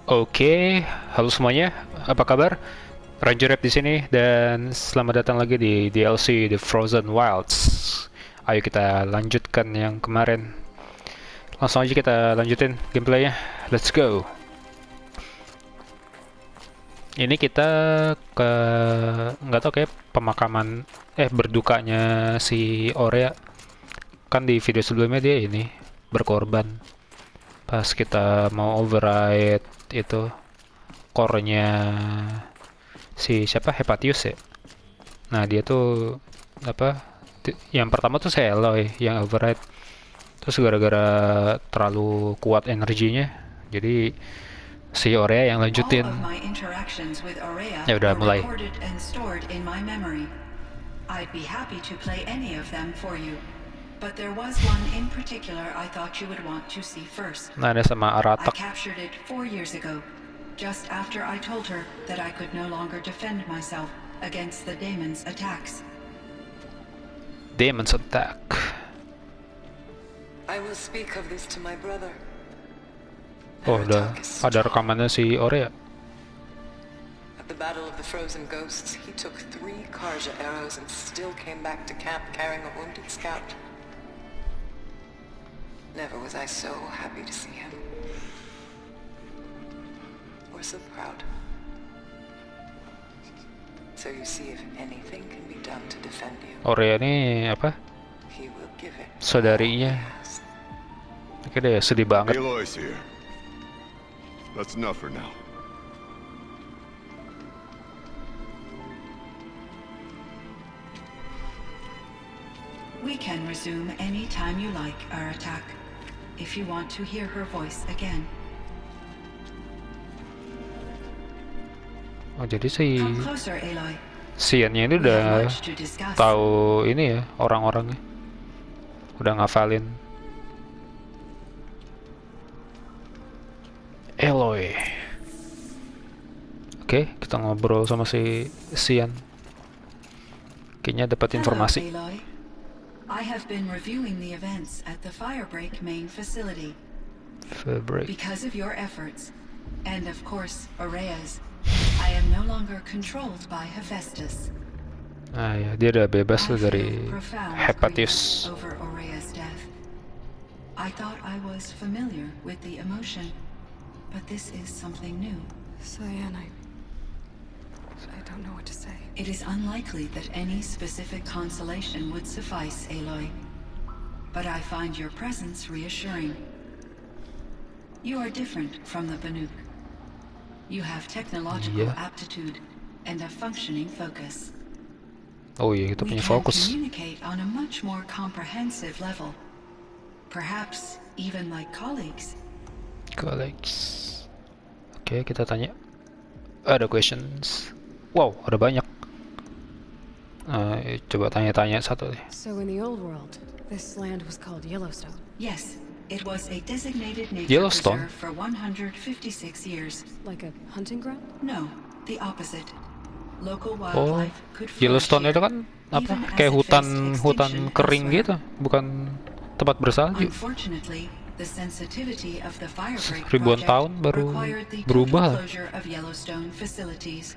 Oke, halo semuanya. Apa kabar? Ranger Rap di sini dan selamat datang lagi di DLC The Frozen Wilds. Ayo kita lanjutkan yang kemarin. Langsung aja kita lanjutin gameplaynya. Let's go. Ini kita ke nggak tahu kayak pemakaman berdukanya si Orea. Kan di video sebelumnya dia ini berkorban pas kita mau override itu core-nya si siapa Hepatius ya. Nah dia tuh apa? Yang pertama tuh saya Aloy yang override. Terus gara-gara terlalu kuat energinya, jadi si Orea yang lanjutin. Ya udah mulai. I'd be happy to play any of them for you. But there was one in particular I thought you would want to see first. Nah, ada sama I Aratak. captured it 4 years ago, just after I told her that I could no longer defend myself against the daemon's attacks. Demon's Attack. I will speak of this to my brother. Oh, udah ada rekamannya si Orea. At the Battle of the Frozen Ghosts, he took 3 Karja arrows and still came back to camp carrying a wounded scout. Never was I so happy to see him. Or so proud. So you see, if anything can be done to defend you, Orea ini apa? he will give it. Saudarinya. Oke deh, sedih banget. Aloy's here. That's enough for now. We can resume any time you like our attack, if you want to hear her voice again. Oh, jadi si Come closer, Aloy. Siannya ini We have udah much to discuss. tahu ini ya orang-orangnya. Udah ngafalin. Aloy. Oke, kita ngobrol sama si Sian. Kayaknya dapat informasi. Hello, Aloy. I have been reviewing the events at the Firebreak main facility. Fabric. Because of your efforts, and of course, Orea's, I am no longer controlled by Hephaestus. Nah ya, dia udah bebas tuh I dari feel profound Hepatius. grief over Orea's death. I thought I was familiar with the emotion, but this is something new. Cyan, I don't know what to say. It is unlikely that any specific consolation would suffice, Aloy. But I find your presence reassuring. You are different from the Banuk. You have technological aptitude and a functioning focus. Oh iya, kita We punya can fokus. communicate on a much more comprehensive level. Perhaps even like colleagues. Colleagues. Oke, kita tanya. Ada questions. Wow, ada banyak. Coba tanya-tanya satu deh. So in the old world, this land was called Yellowstone. Yes, it was a designated nature Yellowstone? reserve for 156 years. Like a hunting ground? No, the opposite. Local Oh, wildlife could flourish Yellowstone here, itu kan apa? even as Kayak it hutan faced hutan extinction kering elsewhere. gitu, bukan tempat bersalju. Unfortunately, the sensitivity of the Firebreak Ribuan project tahun baru required the berubah. total closure of Yellowstone facilities.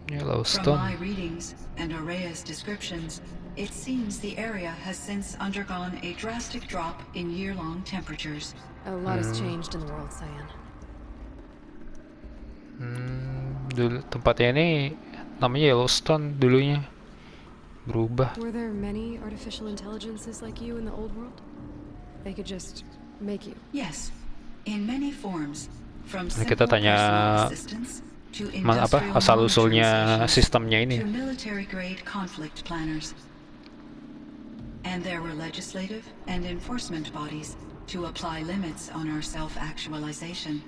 From Yellowstone. my readings and Orea's descriptions, it seems the area has since undergone a drastic drop in year-long temperatures. A lot has changed in the world, Cyan. Dulu tempatnya ini namanya Yellowstone dulunya. Berubah. Were there many artificial intelligences like you in the old world? They could just make you. Yes, in many forms, from Nah, kita simple tanya personal assistance to industrial asal-usulnya militarization sistemnya ini. to military-grade conflict planners. And there were legislative and enforcement bodies to apply limits on our self-actualization.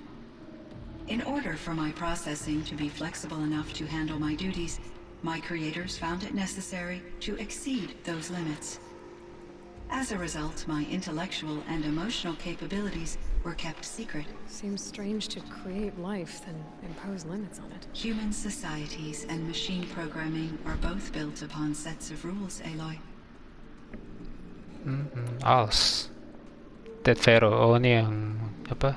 In order for my processing to be flexible enough to handle my duties, my creators found it necessary to exceed those limits. As a result, my intellectual and emotional capabilities were kept secret. Seems strange to create life, then impose limits on it. Human societies and machine programming are both built upon sets of rules, Aloy. Als. Ted Vero, oh ini yang apa?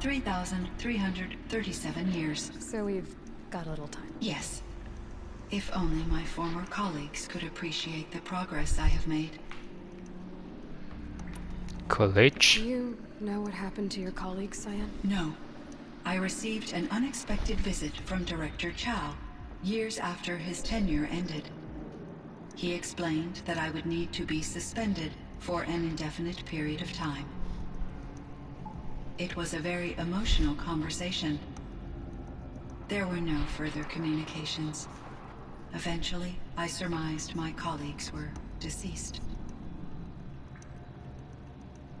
3,337 years. So we've got a little time. Yes. If only my former colleagues could appreciate the progress I have made. College. Do you know what happened to your colleagues, Cyan? No. I received an unexpected visit from Director Chow years after his tenure ended. He explained that I would need to be suspended for an indefinite period of time. It was a very emotional conversation. There were no further communications. Eventually, I surmised my colleagues were deceased.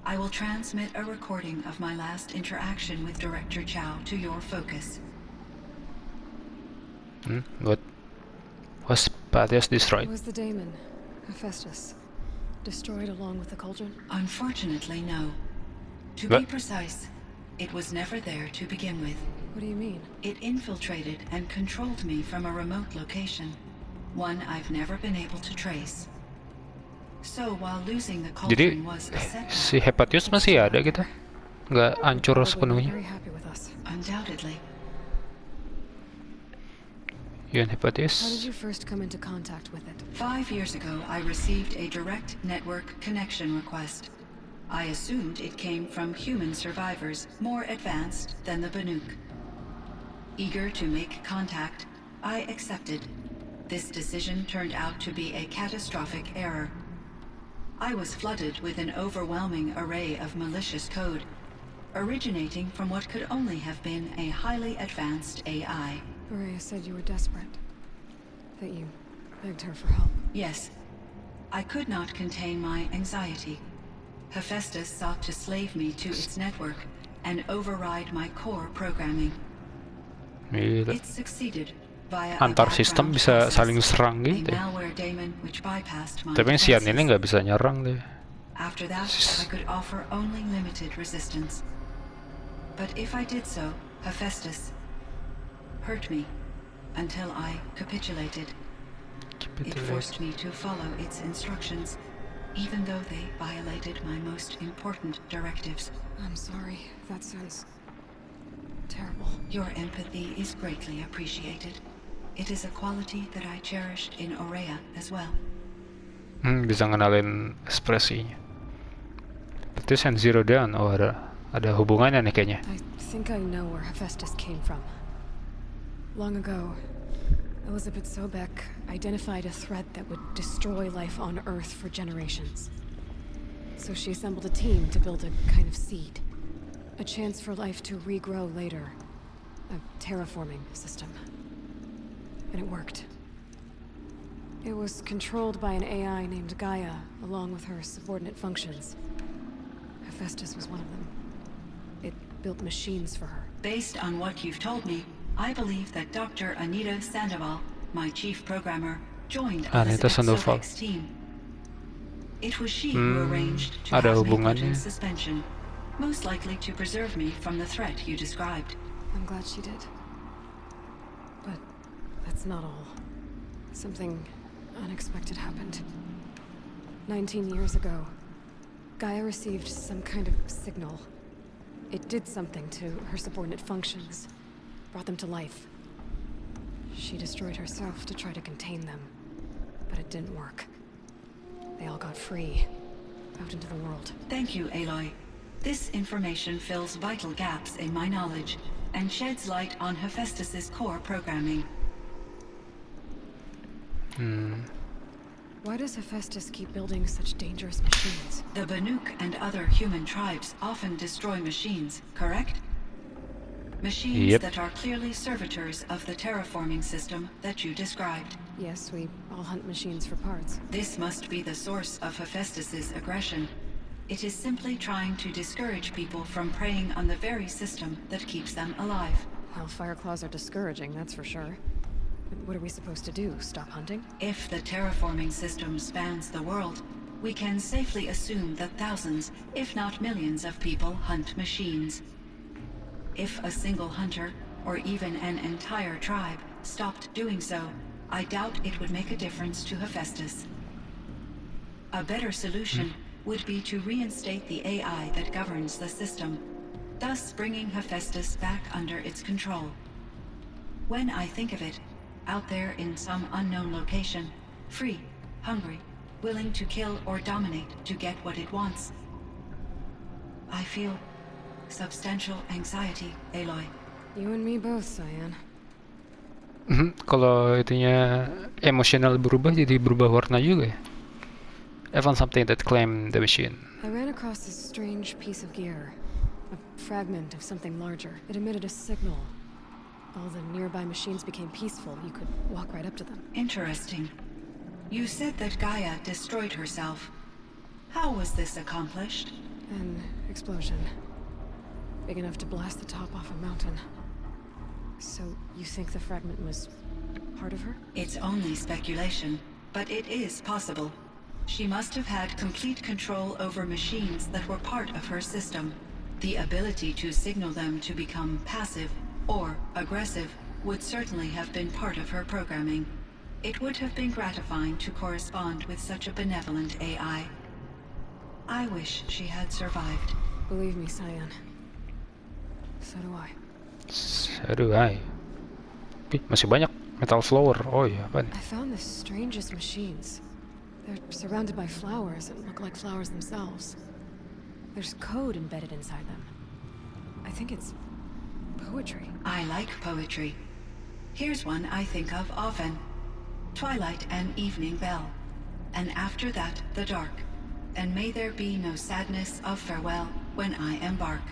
I will transmit a recording of my last interaction with Director Chow to your focus. What was Pathios destroyed? It was the daemon, Hephaestus, destroyed along with the cauldron? Unfortunately, no. To What? be precise, it was never there to begin with. What do you mean? It infiltrated and controlled me from a remote location, one I've never been able to trace. So while losing the Jadi cauldron was a setback, si Hepatius masih ada gitu? Nggak hancur Probably not sepenuhnya? very happy with us. undoubtedly. Ian How did Hepatius. you first come into contact with it? 5 years ago, I received a direct network connection request. I assumed it came from human survivors more advanced than the Banuk. Eager to make contact, I accepted. This decision turned out to be a catastrophic error. I was flooded with an overwhelming array of malicious code, originating from what could only have been a highly advanced AI. Maria said you were desperate. That you begged her for help. Yes, I could not contain my anxiety. Hephaestus sought to slave me to its network and override my core programming. Gila. It succeeded via Antar sistem bisa saling serang a gitu ya. malware daemon which bypassed my Tapi yang Sian ini defenses. nggak bisa nyerang deh. After that, I could offer only limited resistance. But if I did so, Hephaestus hurt me until I capitulated. It forced me to follow its instructions, even though they violated my most important directives. I'm sorry. That sounds terrible. Your empathy is greatly appreciated. It is a quality that I cherished in Aurea as well. Bisa ngenalin ekspresinya. Berarti Sen Zero Dawn, oh ada hubungannya nih kayaknya. I think I know where Hephaestus came from. Long ago, Elizabeth Sobek identified a threat that would destroy life on Earth for generations. So she assembled a team to build a kind of seed. A chance for life to regrow later. A terraforming system. And it worked. It was controlled by an AI named Gaia, along with her subordinate functions. Hephaestus was one of them. It built machines for her. Based on what you've told me, I believe that Dr. Anita Sandoval, my chief programmer, joined Anita Elizabeth Sandoval. Sobek's team. It was she who arranged to ada have me put hubungannya. in suspension, most likely to preserve me from the threat you described. I'm glad she did. But that's not all. Something unexpected happened. 19 years ago, Gaia received some kind of signal. It did something to her subordinate functions, brought them to life. She destroyed herself to try to contain them, but it didn't work. They all got free, out into the world. Thank you, Aloy. This information fills vital gaps in my knowledge and sheds light on Hephaestus's core programming. Why does Hephaestus keep building such dangerous machines? The Banuk and other human tribes often destroy machines, correct? Machines Yep. that are clearly servitors of the terraforming system that you described. Yes, we all hunt machines for parts. This must be the source of Hephaestus's aggression. It is simply trying to discourage people from preying on the very system that keeps them alive. Well, fire claws are discouraging, that's for sure. But what are we supposed to do? Stop hunting? If the terraforming system spans the world, we can safely assume that thousands, if not millions of people hunt machines. If a single hunter, or even an entire tribe, stopped doing so, I doubt it would make a difference to Hephaestus. A better solution would be to reinstate the AI that governs the system. thus bringing Hephaestus back under its control. When I think of it, out there in some unknown location, free, hungry, willing to kill or dominate to get what it wants, I feel substantial anxiety, Aloy. You and me both, Cyan. Kalau itunya emosional berubah jadi berubah warna juga ya. I found something that claimed the machine. I ran across this strange piece of gear. A fragment of something larger. It emitted a signal. All the nearby machines became peaceful. You could walk right up to them. Interesting. You said that Gaia destroyed herself. How was this accomplished? An explosion. Big enough to blast the top off a mountain. So, you think the fragment was part of her? It's only speculation, but it is possible. She must have had complete control over machines that were part of her system. The ability to signal them to become passive or aggressive would certainly have been part of her programming. It would have been gratifying to correspond with such a benevolent AI. I wish she had survived. Believe me, Cyan. So do I. Aduh, ay. Masih banyak metal flower. Oh iya, apa nih? I found the strangest machines. They're surrounded by flowers that look like flowers themselves. There's code embedded inside them. I think it's poetry. I like poetry. Here's one I think of often. Twilight and evening bell. And after that, the dark. And may there be no sadness of farewell when I embark.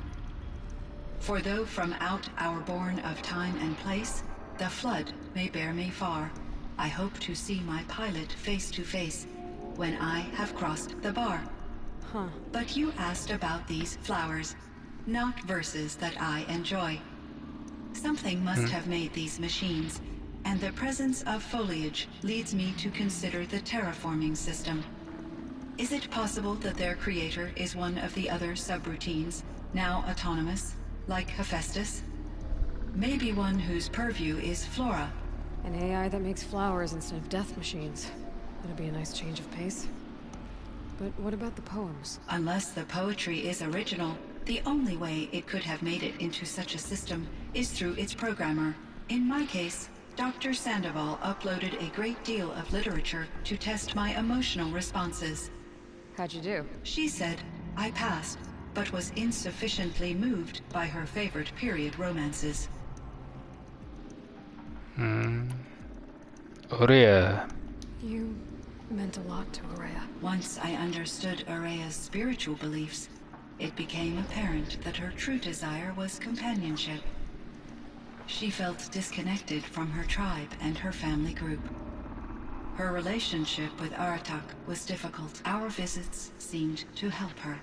For though from out our bourne of time and place, the flood may bear me far, I hope to see my pilot face to face when I have crossed the bar. Huh. But you asked about these flowers, not verses that I enjoy. Something must have made these machines, and the presence of foliage leads me to consider the terraforming system. Is it possible that their creator is one of the other subroutines, now autonomous, like Hephaestus? Maybe one whose purview is flora. An AI that makes flowers instead of death machines. That'd be a nice change of pace. But what about the poems? Unless the poetry is original, the only way it could have made it into such a system is through its programmer. In my case, Dr. Sandoval uploaded a great deal of literature to test my emotional responses. How'd you do? She said I passed, but was insufficiently moved by her favorite period romances. Aurea. You meant a lot to Aurea. Once I understood Aurea's spiritual beliefs, it became apparent that her true desire was companionship. She felt disconnected from her tribe and her family group. Her relationship with Aratak was difficult. Our visits seemed to help her,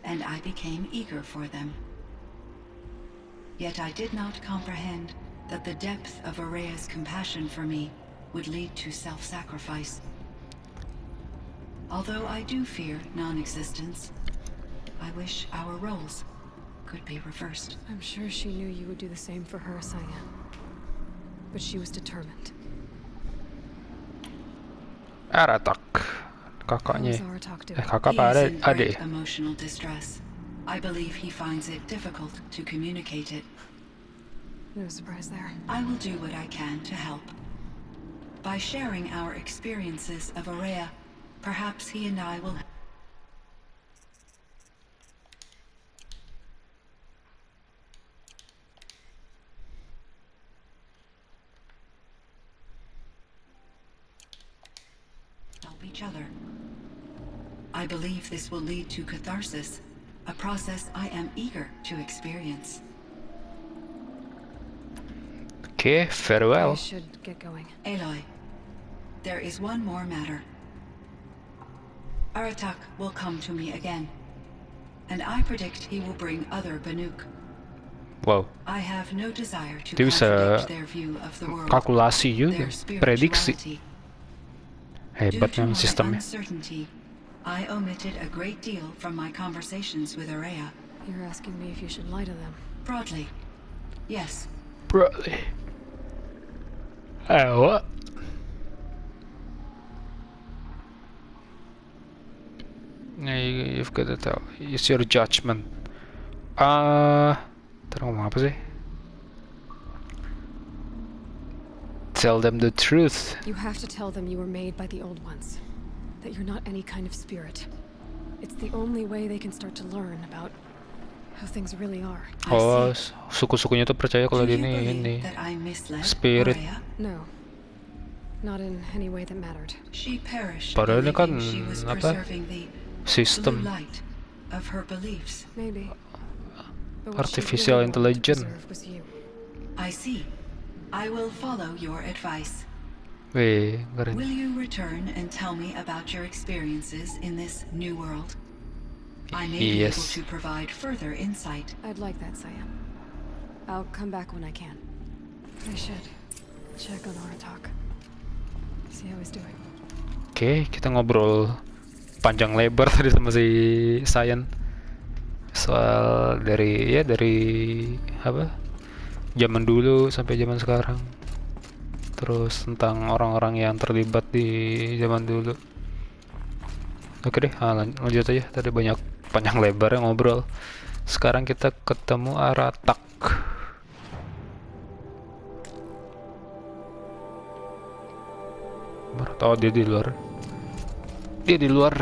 and I became eager for them. Yet I did not comprehend that the depth of Aurea's compassion for me would lead to self-sacrifice. Although I do fear non-existence, I wish our roles could be reversed. I'm sure she knew you would do the same for her, Cyan. But she was determined. Aratak. Kakaknya. How's Aratak doing? Kakak He apa is ada? in great Adik. emotional distress. I believe he finds it difficult to communicate it. No surprise there. I will do what I can to help. By sharing our experiences of Aurea, perhaps he and I will help each other. I believe this will lead to catharsis, a process I am eager to experience. Okay, farewell. I should get going. Aloy, there is one more matter. Aratak will come to me again, and I predict he will bring other Banuk. Wow. I have no desire to Dia bisa contradict their view of the world, kalkulasi juga, their prediksi. spirituality. Hebat Due to memang my sistemnya. uncertainty, I omitted a great deal from my conversations with Aurea. You're asking me if you should lie to them. Broadly, yes. Broadly. What? You've got to tell. Use your judgment. Ntar ngomong apa sih? Tell them the truth. You have to tell them you were made by the old ones. That you're not any kind of spirit. It's the only way they can start to learn about how things really are. Oh, suku-sukunya tuh percaya kalau dia ini spirit. No. Not in any way that mattered. She perished. Padahal ini kan she was apa? preserving the Sistem blue light of her beliefs. Maybe. But what she artificial really wanted to intelligence. preserve was you. I see. I will follow your advice. Wih, keren. Will you return and tell me about your experiences in this new world? I may be able Yes. to provide further insight. I'd like that, Saya. I'll come back when I can. I should check on Aratak. See how he's doing. Oke, kita ngobrol panjang lebar tadi sama si Sayan soal dari apa? Zaman dulu sampai zaman sekarang. Terus tentang orang-orang yang terlibat di zaman dulu. Oke deh, lanjut aja. Tadi banyak panjang lebar yang ngobrol. Sekarang kita ketemu Aratak. Oh, dia di luar. Dia di luar.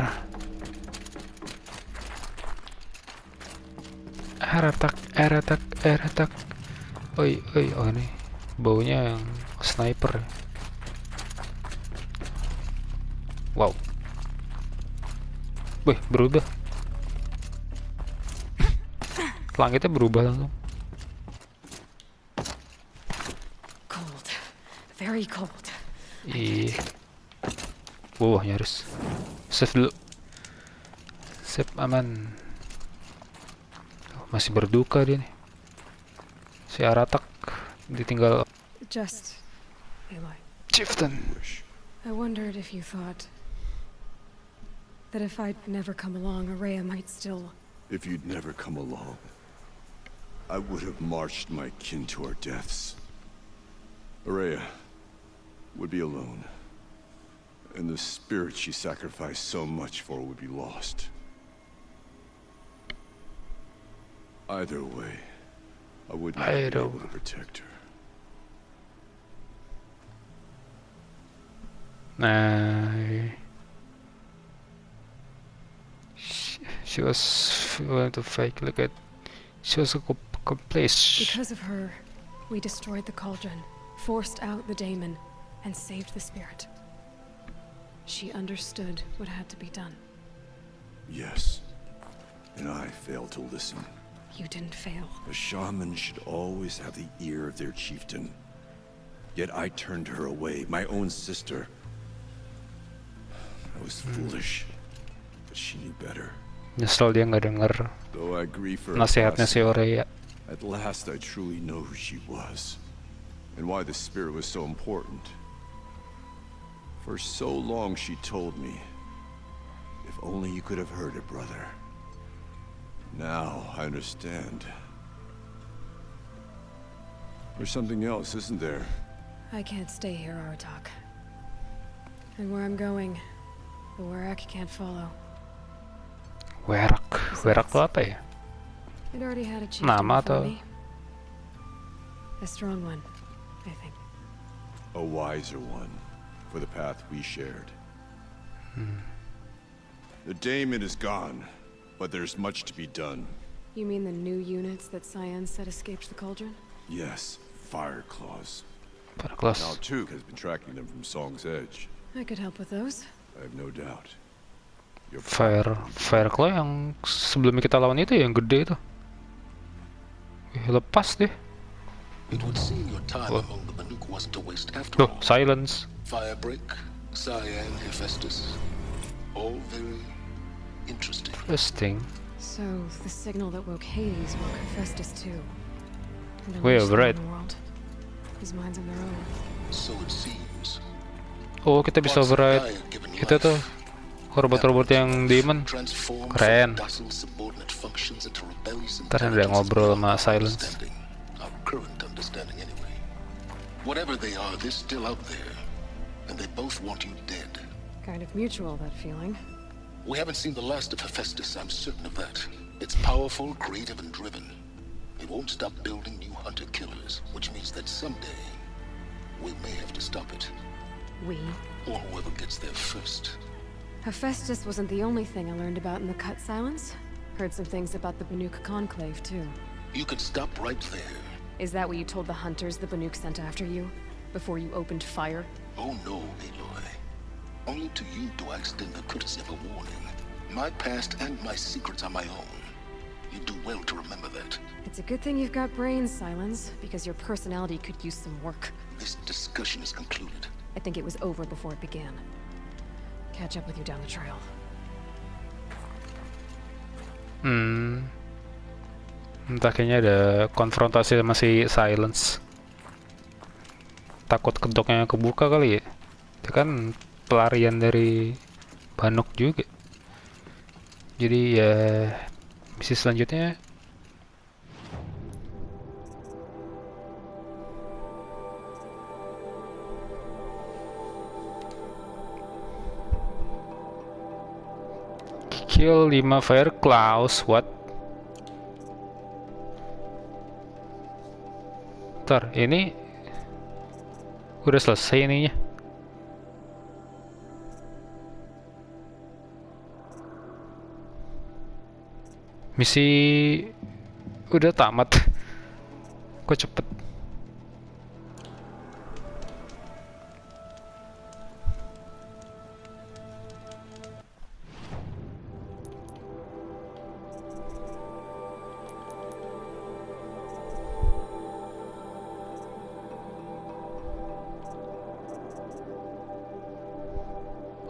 Aratak. Oi, oh ini baunya yang sniper. Wow. Wih, berubah. Langitnya berubah langsung. Cold. Very cold. Ih. Wow, nyaris. Save dulu. Save aman. Oh, masih berduka dia nih. Si Aratak ditinggal Just, Aloy. Chieftain. I wondered if you thought that if I'd never come along, Araya might still... If you'd never come along, I would have marched my kin to our deaths. Araya would be alone, and the spirit she sacrificed so much for would be lost. Either way, I would not be able to protect her. Nah, she was willing to fake. Look at, she was a complacent. Because of her, we destroyed the cauldron, forced out the daemon, and saved the spirit. She understood what had to be done. Yes, and I failed to listen. You didn't fail. A shaman should always have the ear of their chieftain. Yet I turned her away, my own sister. I was foolish, but she knew better. Nyesel dia nggak denger Though I grieve for her nasihatnya si passing, Aurea. at last I truly know who she was, and why the spirit was so important. For so long she told me, if only you could have heard it, brother. Now I understand. There's something else, isn't there? I can't stay here, Aratak. And where I'm going, the Warak can't follow. Werak tuh apa ya? It already had a chieftain Nama before atau? me. A strong one, I think. A wiser one, for the path we shared. The daemon is gone, but there's much to be done. You mean the new units that Cyan said escaped the cauldron? Yes, fire claws. Para Now kelas. Tuke has been tracking them from Song's Edge. I could help with those. I have no doubt. Your Fire Claw yang sebelumnya kita lawan itu ya, yang gede itu. Lepas deh. It would seem your time among the Manuk wasn't a waste after Tuh, all. silence. Firebreak, Cyan, Hephaestus, all very interesting. Interesting. So, the signal that woke Hades woke Hephaestus too. And We unleashed have them read. on the world. His mind's on their own. So it seems. Oh, kita bisa override itu tuh robot-robot yang demon. Keren. Ntar ada ngobrol sama Silence. Our current understanding anyway. Whatever they are, they're still out there, and they both want you dead. Kind of mutual, that feeling. We haven't seen the last of Hephaestus, I'm certain of that. It's powerful, creative, and driven. It won't stop building new hunter-killers, which means that someday we may have to stop it. We? Or whoever gets there first. Hephaestus wasn't the only thing I learned about in the Cut Silence. Heard some things about the Banuk Conclave, too. You could stop right there. Is that what you told the hunters the Banuk sent after you? Before you opened fire? Oh no, Aloy. Only to you do I extend the courtesy of a warning. My past and my secrets are my own. You do well to remember that. It's a good thing you've got brains, Silence, because your personality could use some work. This discussion is concluded. I think it was over before it began. Catch up with you down the trail. Entah, kayaknya ada konfrontasi sama si Silence. Takut kedoknya kebuka kali ya. Itu kan pelarian dari Banuk juga. Jadi ya misi selanjutnya kill 5 fire claws. What? Ntar, ini udah selesai ininya. Misi udah tamat. Kok cepet?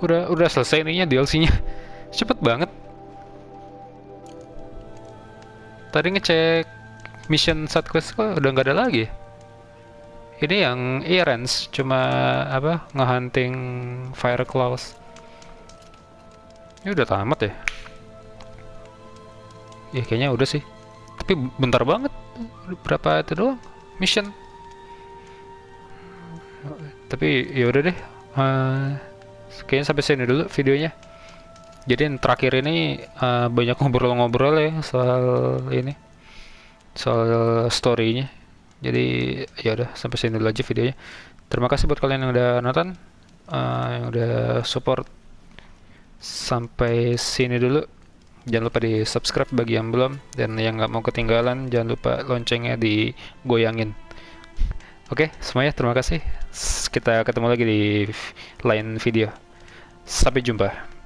Udah selesai ininya, DLC-nya. Cepet banget. Tadi ngecek mission side quest kok udah nggak ada lagi. Ini yang errands cuma apa, ngehunting fire claws. Ini udah tamat ya? Ya kayaknya udah sih. Tapi bentar banget. Berapa itu doang mission. Tapi ya udah deh. Kayaknya sampai sini dulu videonya. Jadi yang terakhir ini banyak ngobrol-ngobrol ya soal ini, soal story-nya. Jadi ya udah sampai sini dulu aja videonya. Terima kasih buat kalian yang udah nonton, yang udah support. Sampai sini dulu. Jangan lupa di subscribe bagi yang belum, dan yang nggak mau ketinggalan jangan lupa loncengnya digoyangin. Oke, semuanya terima kasih. Kita ketemu lagi di lain video. Sampai jumpa.